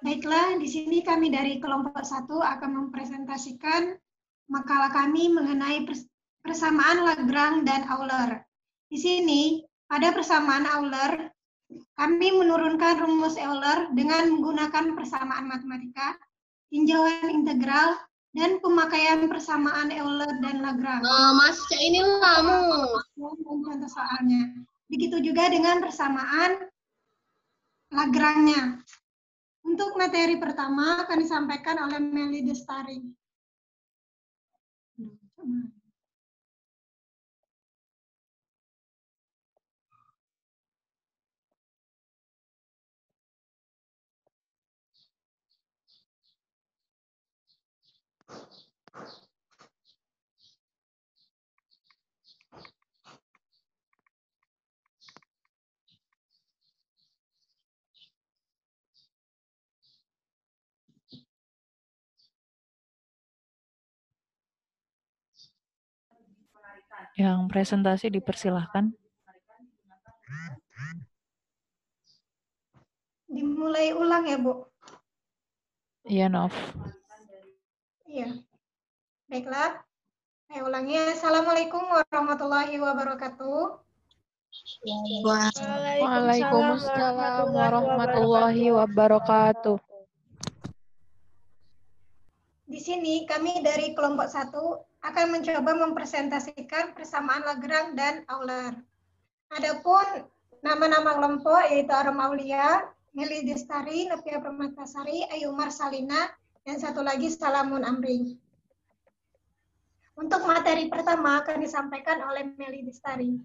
Baiklah, di sini kami dari kelompok 1 akan mempresentasikan makalah kami mengenai persamaan Lagrange dan Euler. Di sini, pada persamaan Euler, kami menurunkan rumus Euler dengan menggunakan persamaan matematika, tinjauan integral, dan pemakaian persamaan Euler dan Lagrange. Mas, ini kamu. Dan contoh soalnya. Begitu juga dengan persamaan Lagrange-nya. Untuk materi pertama akan disampaikan oleh Meli Destari. Yang presentasi dipersilahkan. Dimulai ulang ya, Bu? Iya, Nov. Iya. Baiklah. Saya ulangi. Assalamualaikum warahmatullahi wabarakatuh. Waalaikumsalam warahmatullahi wabarakatuh. Di sini kami dari kelompok 1 akan mencoba mempresentasikan persamaan Lagrange dan Euler. Adapun nama-nama kelompok yaitu Arum Aulia, Meli Destari, Novia Permatasari, Ayu Marsalina, dan satu lagi Salamun Amri. Untuk materi pertama akan disampaikan oleh Meli Destari.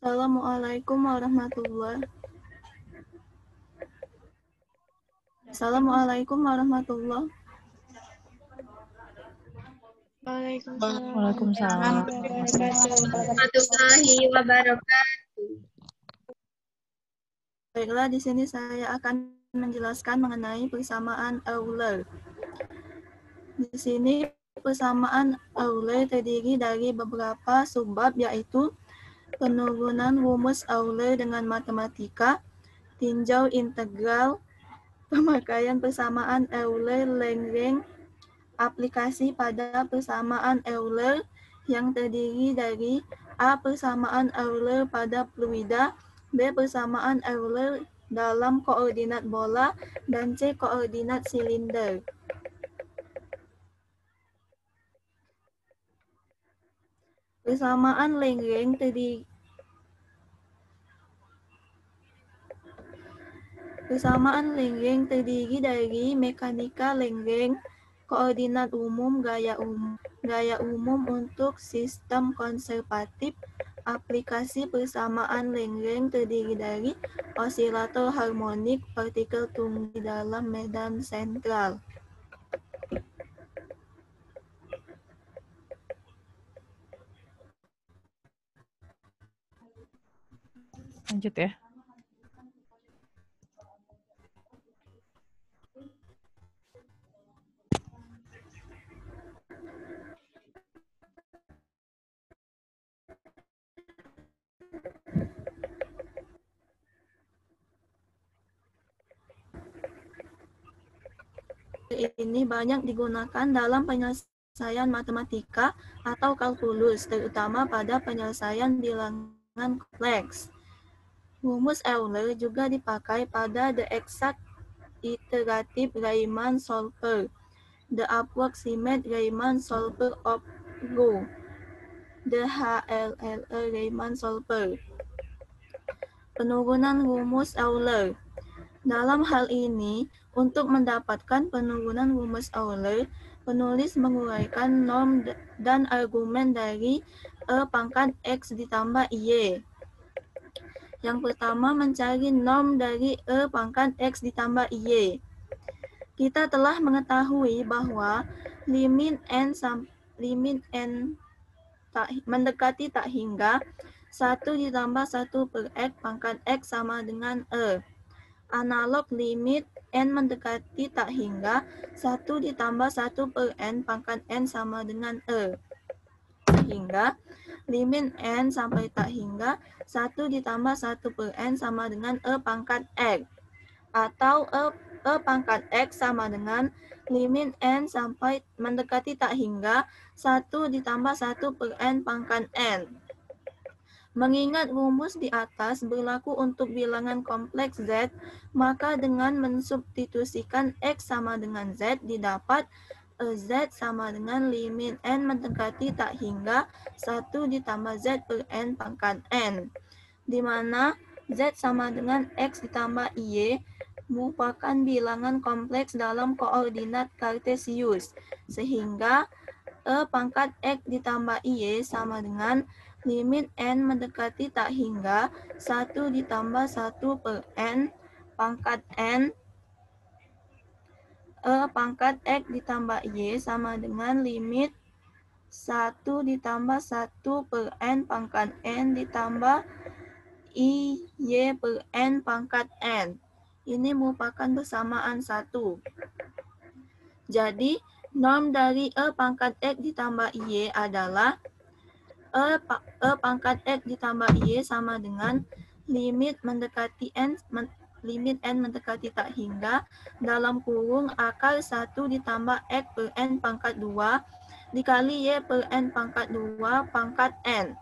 Assalamualaikum warahmatullahi wabarakatuh. Waalaikumsalam. Warahmatullahi wabarakatuh. Baiklah, di sini saya akan menjelaskan mengenai persamaan Euler. Di sini persamaan Euler terdiri dari beberapa subbab, yaitu penurunan rumus Euler dengan matematika, tinjau integral, pemakaian persamaan Euler-Lagrange, aplikasi pada persamaan Euler yang terdiri dari A. Persamaan Euler pada fluida, B. Persamaan Euler dalam koordinat bola, dan C. Koordinat silinder. Persamaan Lagrange terdiri dari mekanika Lagrange, koordinat umum, gaya umum untuk sistem konservatif. Aplikasi persamaan Lagrange terdiri dari osilator harmonik, partikel tunggal di dalam medan sentral. Lanjut ya. Ini banyak digunakan dalam penyelesaian matematika atau kalkulus, terutama pada penyelesaian bilangan kompleks. Rumus Euler juga dipakai pada the exact iterative Riemann solver, the approximate Riemann solver of Rho, the HLLE Riemann solver. Penurunan rumus Euler. Dalam hal ini, untuk mendapatkan penurunan rumus Euler, penulis menguraikan norm dan argumen dari E pangkat X ditambah Y. Yang pertama, mencari norm dari E pangkat X ditambah Y. Kita telah mengetahui bahwa limit n mendekati tak hingga 1 ditambah 1 per X pangkat X sama dengan E. Analog limit N mendekati tak hingga 1 ditambah 1 per N pangkat N sama dengan E. Sehingga limit N sampai tak hingga 1 ditambah 1 per N sama dengan E pangkat X. Atau E pangkat X sama dengan limit N sampai mendekati tak hingga 1 ditambah 1 per N pangkat N. Mengingat rumus di atas berlaku untuk bilangan kompleks Z, maka dengan mensubstitusikan X sama dengan Z didapat Z sama dengan limit N mendekati tak hingga 1 ditambah Z per N pangkat N, di mana Z sama dengan X ditambah Y merupakan bilangan kompleks dalam koordinat kartesius, sehingga E pangkat X ditambah Y sama dengan limit N mendekati tak hingga 1 ditambah 1 per N pangkat N. E pangkat X ditambah Y sama dengan limit 1 ditambah 1 per N pangkat N ditambah Y per N pangkat N. Ini merupakan bersamaan 1. Jadi, norm dari E pangkat X ditambah Y adalah E pangkat X ditambah Y sama dengan limit mendekati limit N mendekati tak hingga dalam kurung akar 1 ditambah X per N pangkat 2 dikali Y per N pangkat 2 pangkat N.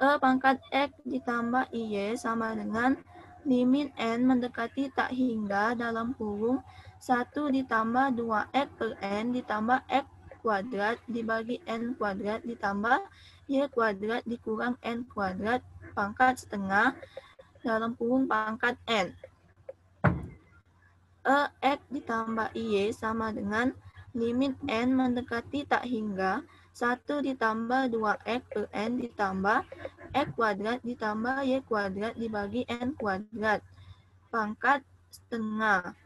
E pangkat X ditambah Y sama dengan limit N mendekati tak hingga dalam kurung 1 ditambah 2X per N ditambah X kuadrat dibagi N kuadrat ditambah Y kuadrat dikurang N kuadrat pangkat setengah dalam kurung pangkat N. X ditambah Y sama dengan limit N mendekati tak hingga 1 ditambah 2X per N ditambah X kuadrat ditambah Y kuadrat dibagi N kuadrat pangkat setengah.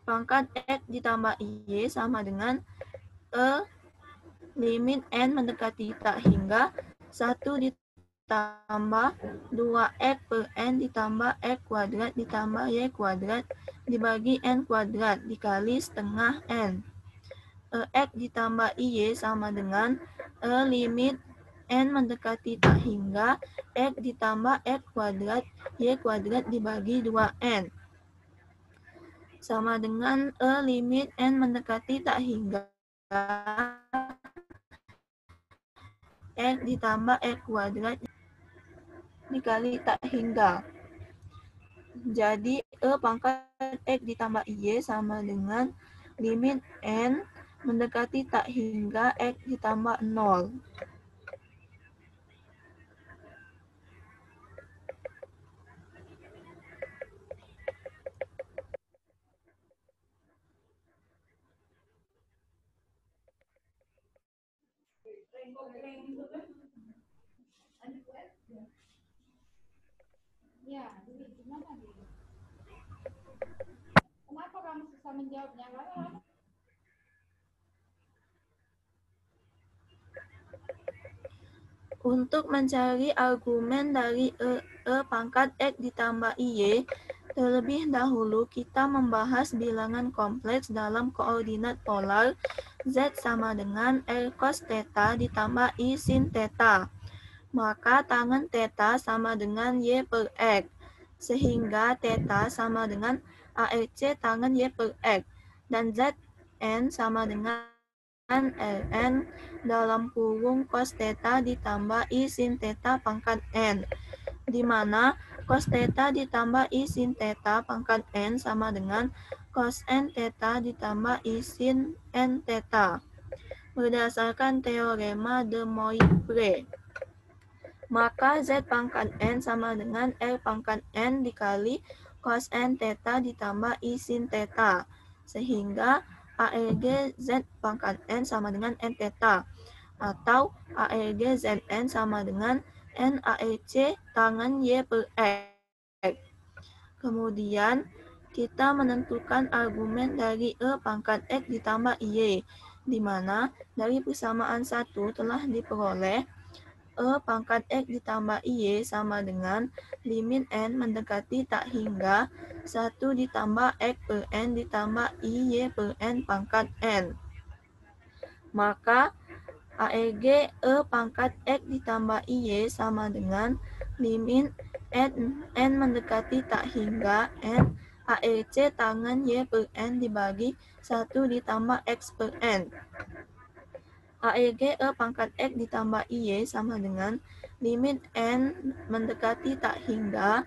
Pangkat X ditambah Y sama dengan limit N mendekati tak hingga 1 ditambah 2X per N ditambah X kuadrat ditambah Y kuadrat dibagi N kuadrat dikali setengah N. X ditambah Y sama dengan limit N mendekati tak hingga X ditambah X kuadrat Y kuadrat dibagi 2N. Sama dengan limit N mendekati tak hingga X ditambah X kuadrat dikali tak hingga. Jadi pangkat X ditambah Y sama dengan limit N mendekati tak hingga X ditambah 0. Ya, gimana nih? Kenapa kamu susah menjawabnya? Untuk mencari argumen dari E pangkat X ditambah Y, terlebih dahulu kita membahas bilangan kompleks dalam koordinat polar Z sama dengan R cos theta ditambah I sin theta. Maka tangen theta sama dengan Y per X, sehingga theta sama dengan ARC tangen Y per X, dan Zn sama dengan Ln dalam kurung cos theta ditambah I sin theta pangkat N, di mana cos theta ditambah I sin theta pangkat N sama dengan cos N theta ditambah I sin N theta, berdasarkan teorema de Moivre. Maka Z pangkat N sama dengan R pangkat N dikali cos N theta ditambah I sin theta, sehingga ARG Z pangkat N sama dengan N theta, atau ARG Zn sama dengan N ARC tangen Y per X. Kemudian, kita menentukan argumen dari E pangkat X ditambah Y, di mana dari persamaan 1 telah diperoleh E pangkat X ditambah Y sama dengan limit N mendekati tak hingga 1 ditambah X per N ditambah Y per N pangkat N. Maka AEG E pangkat X ditambah Y sama dengan limit N mendekati tak hingga N AEC tangan Y per N dibagi 1 ditambah X per N. AEG E pangkat X ditambah Y sama dengan limit N mendekati tak hingga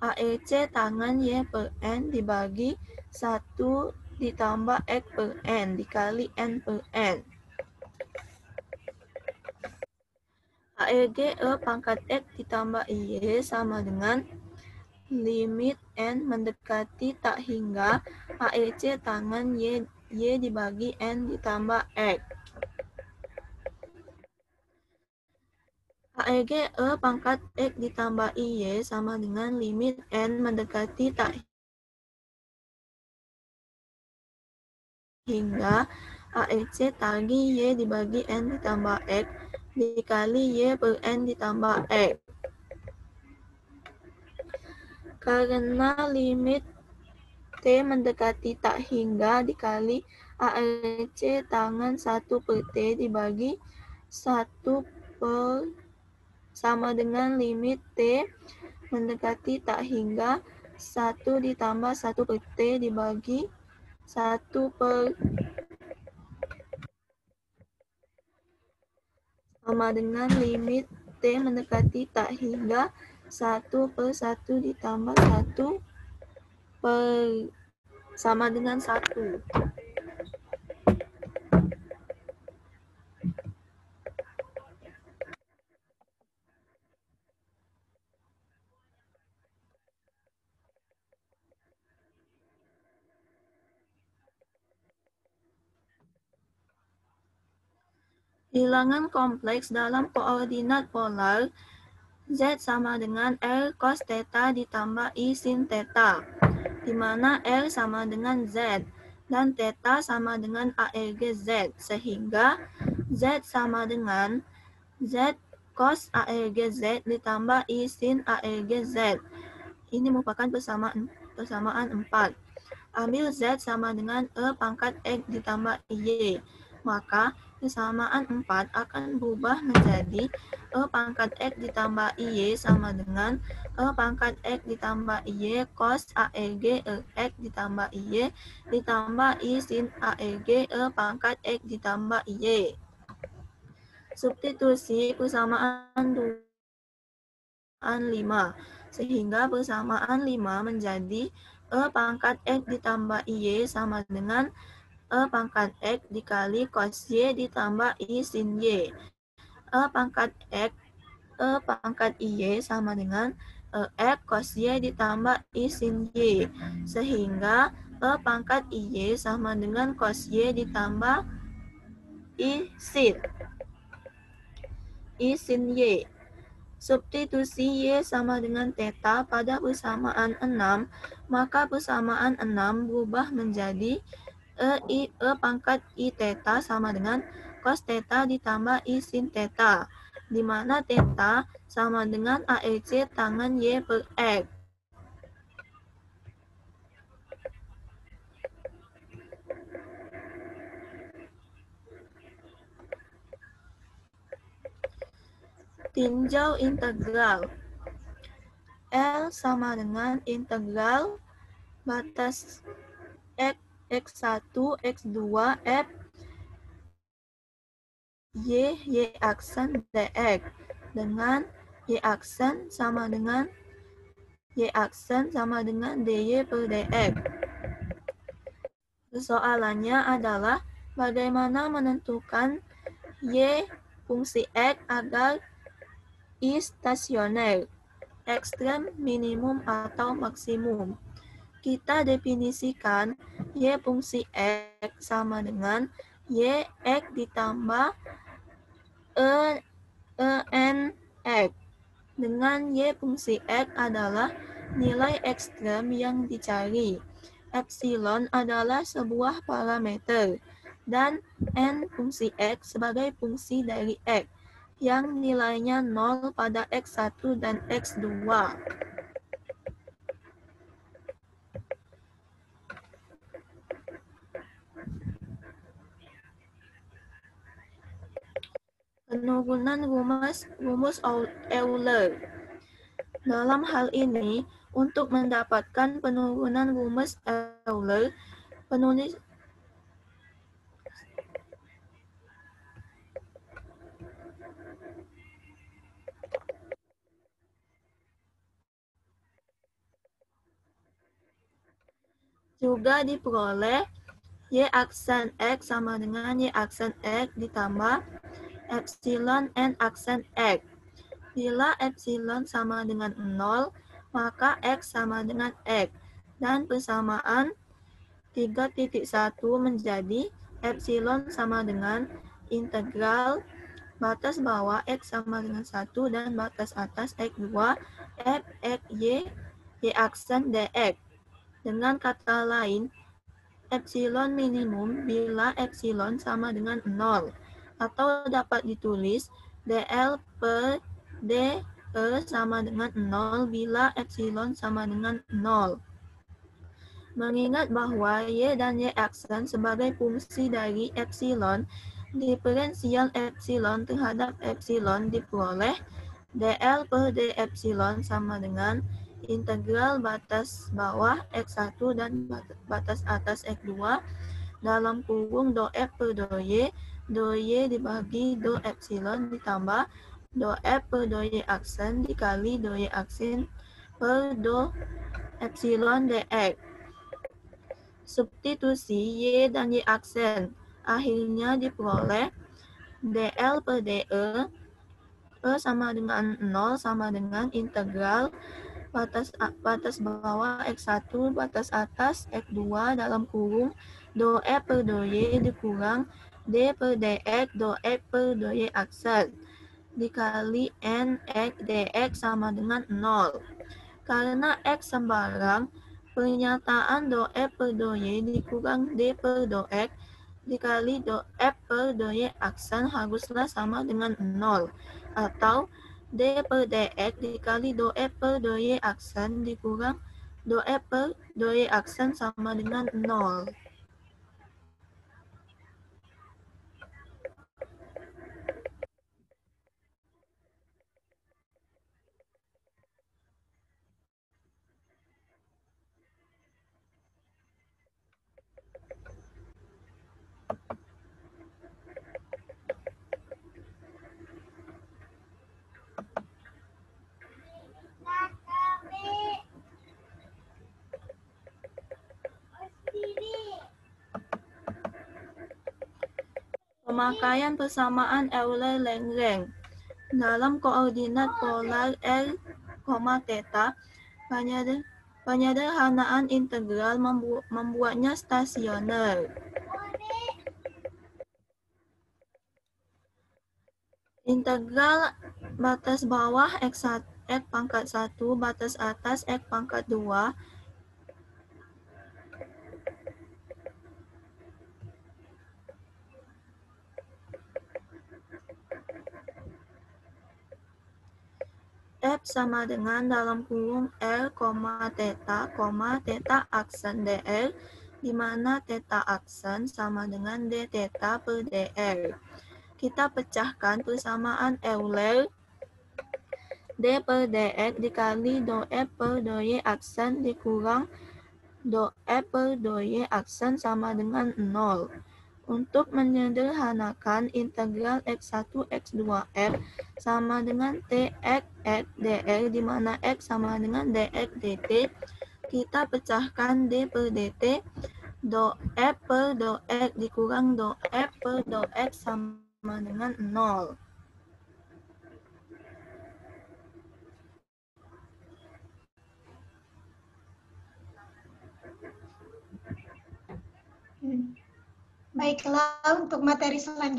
AEC tangan Y per N dibagi 1 ditambah X per N dikali N per N. AEG E pangkat X ditambah Y sama dengan limit N mendekati tak hingga AEC tangan Y dibagi N ditambah X. AEG E pangkat X ditambah Y sama dengan limit N mendekati tak hingga AEC tagi Y dibagi N ditambah X dikali Y per N ditambah X. Karena limit T mendekati tak hingga dikali AEC tangan 1 per T dibagi 1 per sama dengan limit T mendekati tak hingga 1 ditambah 1 per T dibagi 1 per sama dengan limit T mendekati tak hingga 1 per 1 ditambah 1 per sama dengan 1. Bilangan kompleks dalam koordinat polar Z sama dengan R cos theta ditambah I sin theta, di mana R sama dengan Z dan theta sama dengan AEG Z, sehingga Z sama dengan Z cos AEG Z ditambah I sin AEG Z. Ini merupakan persamaan 4. Ambil Z sama dengan E pangkat X ditambah Y. Maka persamaan 4 akan berubah menjadi E pangkat X ditambah Y sama dengan E pangkat X ditambah Y cos AEG X ditambah Y ditambah I sin AEG E pangkat X ditambah Y. Substitusi persamaan 5, sehingga persamaan 5 menjadi E pangkat X ditambah Y sama dengan E pangkat X dikali cos Y ditambah I sin Y. E pangkat X, E pangkat Y sama dengan X cos Y ditambah I sin Y. Sehingga E pangkat Y sama dengan cos Y ditambah I sin Y. Substitusi Y sama dengan theta pada persamaan 6, maka persamaan 6 berubah menjadi E pangkat I theta sama dengan cos theta ditambah I sin theta, di mana theta sama dengan AEC tangan Y per X. Tinjau integral. L sama dengan integral batas X1, X2, F, Y aksen dx dengan Y aksen sama dengan dy per dx. Persoalannya adalah bagaimana menentukan Y fungsi X agar I stasioner, ekstrem, minimum, atau maksimum. Kita definisikan Y fungsi X sama dengan Y X ditambah En X. Dengan Y fungsi X adalah nilai ekstrem yang dicari. Epsilon adalah sebuah parameter, dan N fungsi X sebagai fungsi dari X. yang nilainya 0 pada X1 dan X2. Penurunan rumus Euler. Dalam hal ini, untuk mendapatkan penurunan rumus Euler, penulis juga diperoleh Y aksen X sama dengan Y aksen X ditambah epsilon N aksen X. Bila epsilon sama dengan 0, maka X sama dengan X. Dan persamaan 3.1 menjadi epsilon sama dengan integral batas bawah X sama dengan 1 dan batas atas X2 F X Y aksen dx. Dengan kata lain, epsilon minimum bila epsilon sama dengan 0, atau dapat ditulis dl per d sama dengan 0 bila epsilon sama dengan 0. Mengingat bahwa y dan y aksen sebagai fungsi dari epsilon, diferensial epsilon terhadap epsilon diperoleh dl per d epsilon sama dengan integral batas bawah X1 dan batas atas X2 dalam kurung do F per do Y dibagi do epsilon ditambah do F per do Y aksen dikali do Y aksen per do epsilon dx. Substitusi Y dan Y aksen, akhirnya diperoleh dl per dE sama dengan 0 sama dengan integral batas bawah X1 batas atas X2 dalam kurung do F per do Y dikurang D per dx do F per do Y aksen dikali N X dx sama dengan 0. Karena X sembarang, pernyataan do F per do Y dikurang D per do X dikali do F per do Y aksen haruslah sama dengan 0. Atau D per dx dikali do F per do Y aksen dikurang do F per do Y aksen sama dengan 0. Pemakaian persamaan Euler-Lagrange. Dalam koordinat polar R, θ, penyederhanaan integral membuatnya stasioner. Integral batas bawah X pangkat 1 batas atas X pangkat 2 F sama dengan dalam kurung R, θ aksen dr, di mana θ aksen sama dengan dθ per dr. Kita pecahkan persamaan Euler D per dx dikali do F per do Y aksen dikurang do F per do Y aksen sama dengan 0. Untuk menyederhanakan integral X1 X2 F sama dengan Tx X dr di mana X sama dengan dx dt, kita pecahkan D per dt do F per do X dikurang do F per do X sama dengan 0. Baiklah, untuk materi selanjutnya